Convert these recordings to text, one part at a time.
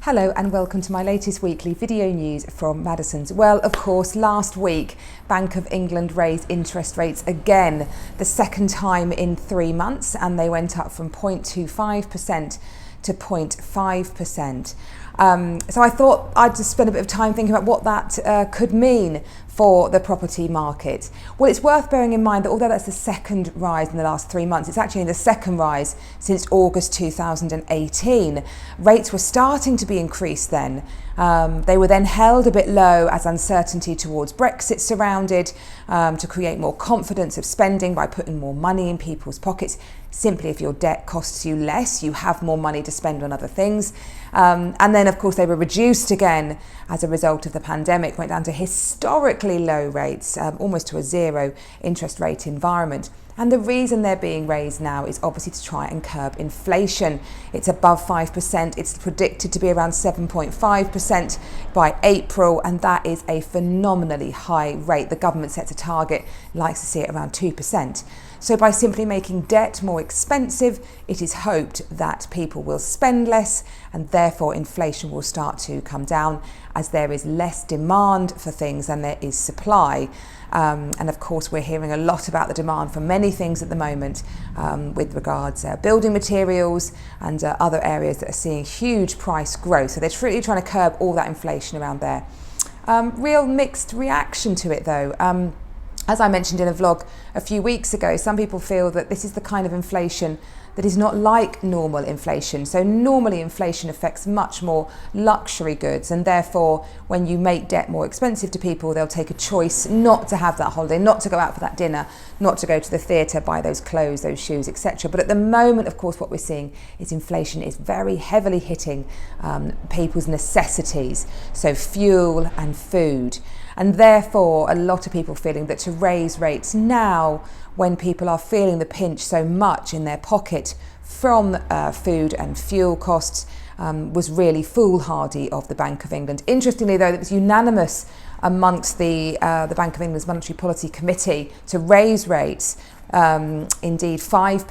Hello and welcome to my latest weekly video news from Madison's. Well, of course, last week, Bank of England raised interest rates again, the second time in 3 months, and they went up from 0.25% to 0.5%. So I thought I'd just spend a bit of time thinking about what that could mean for the property market. Well, it's worth bearing in mind that although that's the second rise in the last 3 months, it's actually the second rise since August 2018. Rates were starting to be increased then. They were then held a bit low as uncertainty towards Brexit surrounded, to create more confidence of spending by putting more money in people's pockets. Simply, if your debt costs you less, you have more money to spend on other things. And then, of course, they were reduced again as a result of the pandemic, went down to historically low rates, almost to a zero interest rate environment. And the reason they're being raised now is obviously to try and curb inflation. It's above 5%. It's predicted to be around 7.5% by April, and that is a phenomenally high rate. The government sets a target, likes to see it around 2%. So by simply making debt more expensive, it is hoped that people will spend less and therefore inflation will start to come down as there is less demand for things than there is supply. And of course, we're hearing a lot about the demand for many things at the moment with regards to building materials and other areas that are seeing huge price growth. So they're really trying to curb all that inflation around there. Real mixed reaction to it though. As I mentioned in a vlog a few weeks ago, some people feel that this is the kind of inflation that is not like normal inflation. So normally inflation affects much more luxury goods, and therefore when you make debt more expensive to people, they'll take a choice not to have that holiday, not to go out for that dinner, not to go to the theatre, buy those clothes, those shoes, etc. But at the moment, of course, what we're seeing is inflation is very heavily hitting people's necessities, so fuel and food. And therefore, a lot of people feeling that to raise rates now, when people are feeling the pinch so much in their pocket from food and fuel costs, was really foolhardy of the Bank of England. Interestingly, though, it was unanimous amongst the Bank of England's Monetary Policy Committee to raise rates. Indeed, five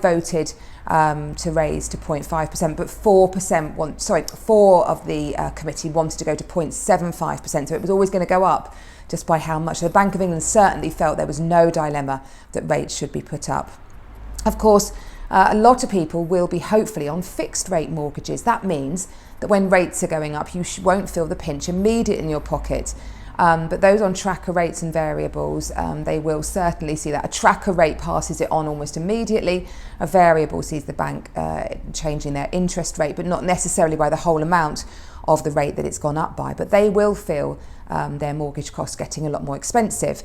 voted to raise to 0.5%, but 4 of the committee wanted to go to 0.75%. So it was always going to go up just by how much. So the Bank of England certainly felt there was no dilemma that rates should be put up. Of course, a lot of people will be hopefully on fixed rate mortgages. That means that when rates are going up, you won't feel the pinch immediate in your pocket. But those on tracker rates and variables, they will certainly see that. A tracker rate passes it on almost immediately. A variable sees the bank changing their interest rate, but not necessarily by the whole amount of the rate that it's gone up by. But they will feel their mortgage costs getting a lot more expensive.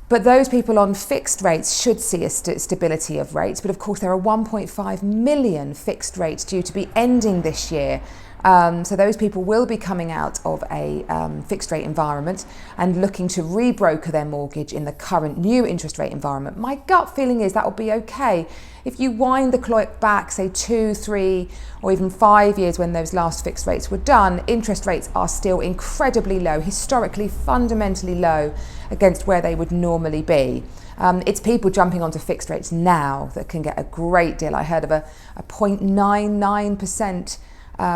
But those people on fixed rates should see a stability of rates. But of course, there are 1.5 million fixed rates due to be ending this year. So those people will be coming out of a fixed rate environment and looking to rebroker their mortgage in the current new interest rate environment. My gut feeling is that will be okay. If you wind the clock back, say 2, 3, or even 5 years when those last fixed rates were done, interest rates are still incredibly low, historically fundamentally low against where they would normally be. It's people jumping onto fixed rates now that can get a great deal. I heard of a 0.99%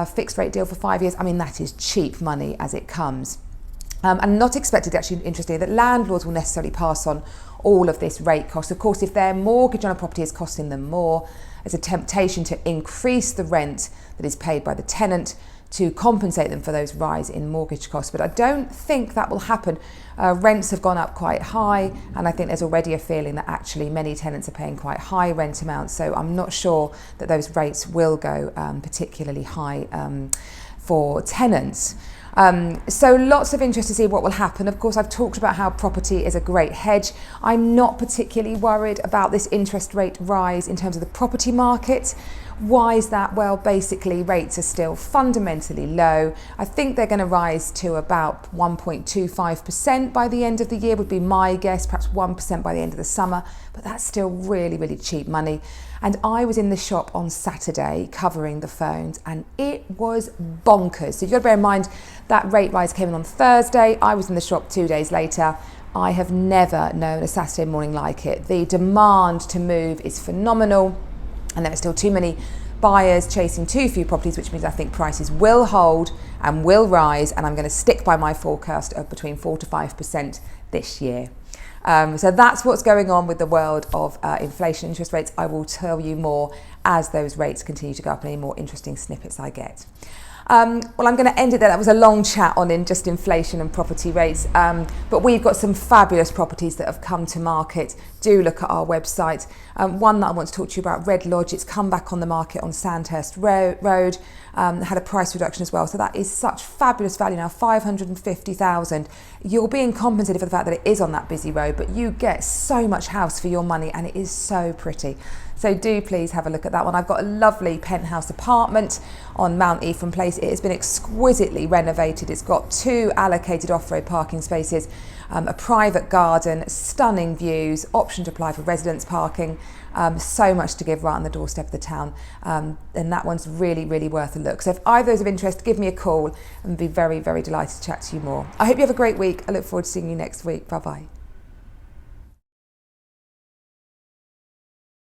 fixed rate deal for 5 years. I mean, that is cheap money as it comes. And not expected, actually, interestingly, that landlords will necessarily pass on all of this rate cost. Of course, if their mortgage on a property is costing them more, there's a temptation to increase the rent that is paid by the tenant to compensate them for those rise in mortgage costs. But I don't think that will happen. Rents have gone up quite high, and I think there's already a feeling that actually many tenants are paying quite high rent amounts. So I'm not sure that those rates will go particularly high for tenants. So lots of interest to see what will happen. Of course, I've talked about how property is a great hedge. I'm not particularly worried about this interest rate rise in terms of the property market. Why is that? Well, basically rates are still fundamentally low. I think they're going to rise to about 1.25% by the end of the year would be my guess, perhaps 1% by the end of the summer, but that's still really, really cheap money. And I was in the shop on Saturday covering the phones and it was bonkers. So you've got to bear in mind that rate rise came in on Thursday. I was in the shop 2 days later. I have never known a Saturday morning like it. The demand to move is phenomenal. And there are still too many buyers chasing too few properties, which means I think prices will hold and will rise, and I'm going to stick by my forecast of between 4 to 5% this year. So that's what's going on with the world of inflation, interest rates. I will tell you more as those rates continue to go up and any more interesting snippets I get. Well, I'm going to end it there. That was a long chat on just inflation and property rates, but we've got some fabulous properties that have come to market. Do look at our website. One that I want to talk to you about, Red Lodge, it's come back on the market on Sandhurst Road, had a price reduction as well, so that is such fabulous value now, 550,000. You're being compensated for the fact that it is on that busy road, but you get so much house for your money and it is so pretty. So do please have a look at that one. I've got a lovely penthouse apartment on Mount Ephraim Place. It has been exquisitely renovated. It's got 2 allocated off-road parking spaces, a private garden, stunning views, option to apply for residence parking, so much to give right on the doorstep of the town. And that one's really, really worth a look. So if either is of interest, give me a call and be very, very delighted to chat to you more. I hope you have a great week. I look forward to seeing you next week. Bye-bye.